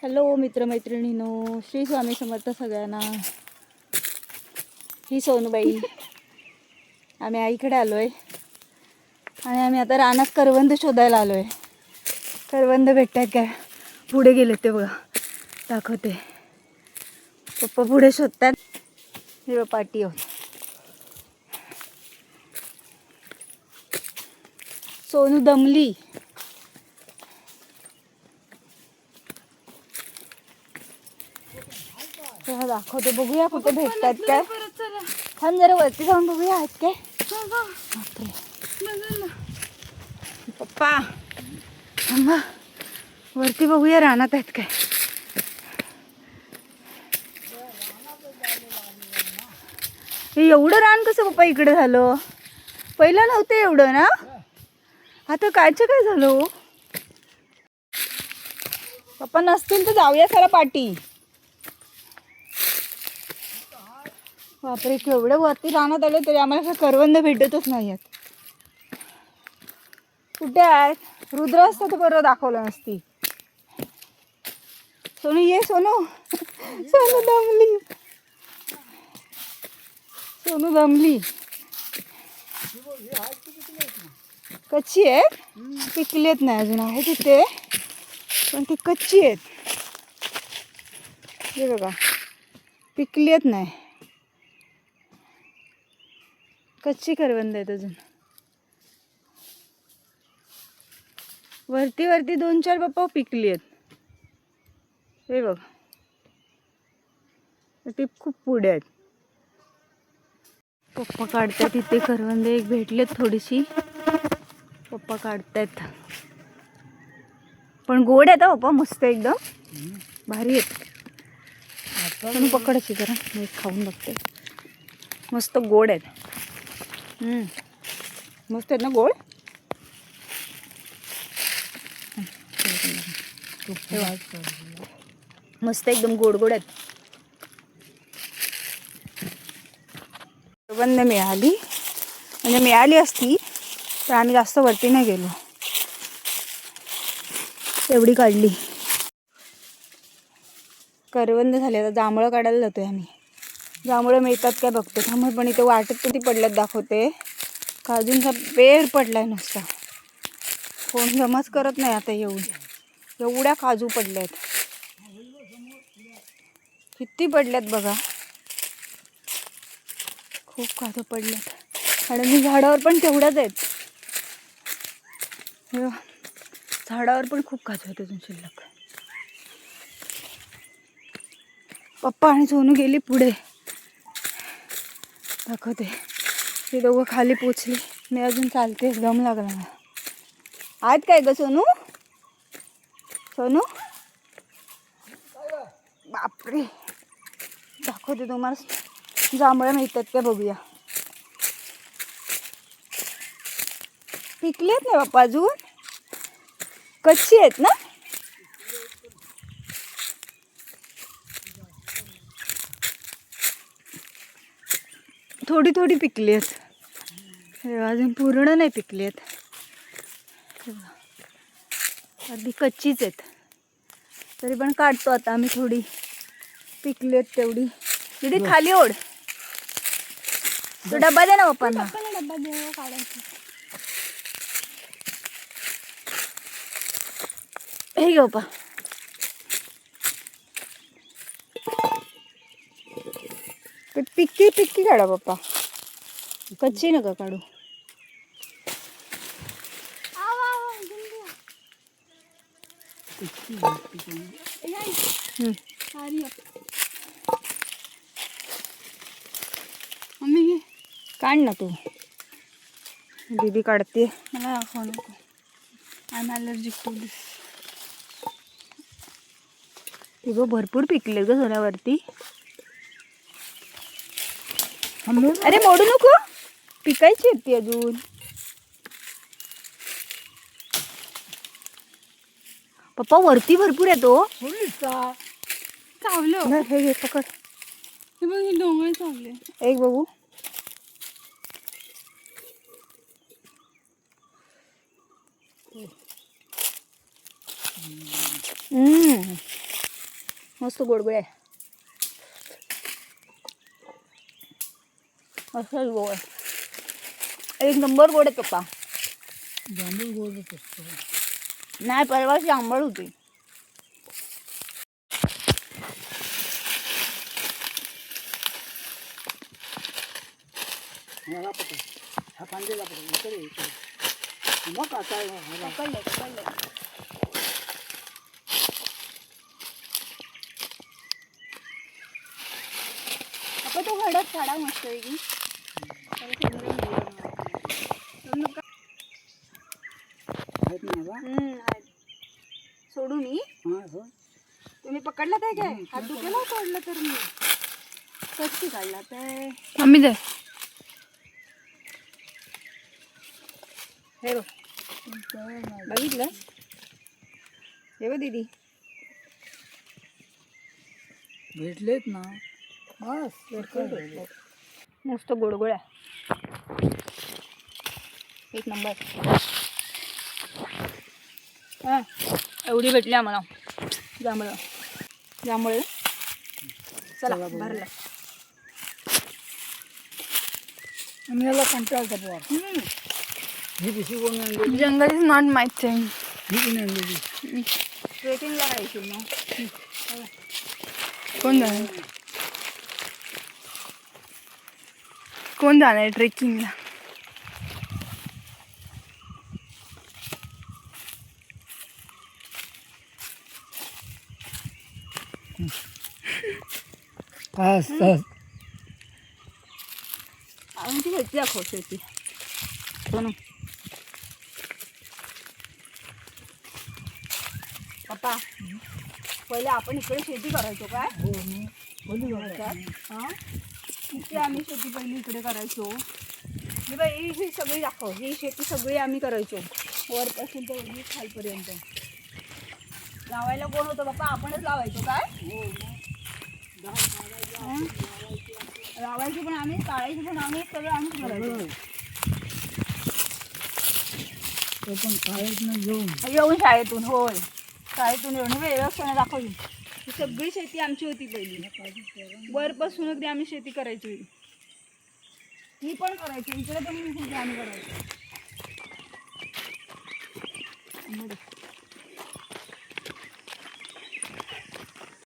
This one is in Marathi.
हॅलो मित्रमैत्रिणींनो, श्री स्वामी समर्थ सगळ्यांना. ही सोनूबाई. आम्ही आईकडे आलो आहे आणि आम्ही आता रानात करवंद शोधायला आलो आहे. करवंद भेटतात काय? पुढे गेले ते बघा, दाखवते. पप्पा पुढे शोधतात. हे पाटी आहोत. सोनू दमली. दाखवते, बघूया कुठे भेटतात काय. थांब जरा वरती जाऊन बघूया आहेत काय. पप्पा थांबा, वरती बघूया रानात आहेत काय. एवढं रान कसं पप्पा इकडे झालं? पहिला नव्हतं एवढं ना, आता कायचं काय झालं? पप्पा नसतील तर जाऊया सारा पाटी. बापरे, केवढं वरती रानात आलो तरी आम्हाला असं करवंद भेटतच नाही आहेत. कुठे आहेत? रुद्र असतं तर बरं दाखवलं नसती. सोनू ये, सोनू. सोनू दमली. सोनू दमली. कच्ची आहेत, पिकलेत नाही अजून. आहे तिथे पण ती कच्ची आहेत. हे बघा, पिकलेत नाही, कच्ची करवंद आहेत अजून. वरती वरती 2-4 पप्पा पिकली आहेत. हे बघ, ती खूप पुढे आहेत. पप्पा काढतात तिथे करवंद. एक भेटलेत थोडीशी, पप्पा काढतायत. पण गोड आहेत पप्पा, मस्त एकदम भारी आहेत. पण पकडायची जरा, मी खाऊन बघते. मस्त गोड आहेत. मस्त आहेत ना गोड. मस्त एकदम गोड गोड आहेत. करवंद मिळाली, म्हणजे मिळाली असती तर आम्ही जास्त वरती नाही गेलो. एवढी काढली. करवंद झाले. आता जांभळं काढायला जातोय आम्ही. जांभळं मिळतात काय बघतो थांब. पण इथे वाटत किती पडल्यात दाखवते. काजूंचा पेर पडलाय नुसता. कोण जमाच करत नाही आता. एवढ्या काजू पडल्यात. किती पडल्यात बघा, खूप काजू पडल्यात. आणि मी झाडावर पण तेवढ्याच आहेत. झाडावर पण खूप काजू आहेत अजून शिल्लक. पप्पा आणि सोनू गेली पुढे, दाखवते. ते दोघं खाली पोचली. मी अजून चालते, दम लागला मला. आहेत काय ग सोनू? सोनू बापरे, दाखवते तुम्हाला. जांभळं मिळतात काय बघूया. पिकलेत नाही बाप्पा अजून, कच्ची आहेत ना. थोडी थोडी पिकली आहेत, अजून पूर्ण नाही पिकली आहेत. अगदी कच्चीच आहेत. तरी पण काढतो आता आम्ही. थोडी पिकली आहेत तेवढी. तिथे खाली ओढ. तो डब्बा दे ना पप्पांना. डब्बा दे काढायचा. हे घे पप्पा. पिक्की पिक्की काढा पप्पा, कच्ची नका काढू. मम्मी काढ ना तू. दीदी काढते. मला दाखव नको. आय एम ॲलर्जिक टू दिस. ते गं भरपूर पिकले ग सोन्यावरती. अरे मोडू नको, पिकायची आहेत ती अजून. पप्पा वरती भरपूर येतो. चावलं. हे घे पकड. हे बघ, डोंगर चावले. एक बघू. मस्त गोडगोड आहे. असं गोड, एक नंबर गोड आहे पप्पा. जांभूळ गोडच असतो. नाही, परवाची आंबट होती. मला पकड, हा कांदेला पकड, इकडे इकडे. मग आता पकडले. आपण तो घडत काढा मस्त आहे की. आहेत ना मला? सोडू मी. हां हो. तुम्ही पकडला ते काय? हात दुखेला सोडलं तर मी कशी काढला ते. मम्मी दे. हे बघ, बघितलं? हे बघ दीदी, भेटलेत ना. बस मस्त गोडगोड आहे. एक नंबर. हां, एवढी भेटली आम्हाला जांभळं. चला भरलं. आणि याला कंटाळता पोर. ही पिशी कोण आणली? Jungle is not my thing. ही कोणी आणलेली? ट्रेकिंगला राहायची मग. कोण जाणार आहे ट्रेकिंगला? असं आमची शेती दाखव, शेती. पप्पा, पहिले आपण इकडे शेती करायचो काय? हो मी बोलू नका. हां, इथे आम्ही शेती पहिली इकडे करायचो. ही बाई, ही सगळी दाखव. ही शेती सगळी आम्ही करायचो, वरपासून तर वरती खालपर्यंत. लावायला कोण होतं पप्पा? आपणच लावायचो काय? हं? लावायची पण आम्ही, काढायची पण आम्ही, सगळं आम्हीच करायचो. तो पण शाळेतनं येऊन शाळेतून, होय, शाळेतून येऊन व्यवस्थेने दाखवली. ही सगळी शेती आमची होती पहिली, वरपासून अगदी आम्ही शेती करायचो. ही पण करायची, इकडे पण शेती आम्ही करायचो.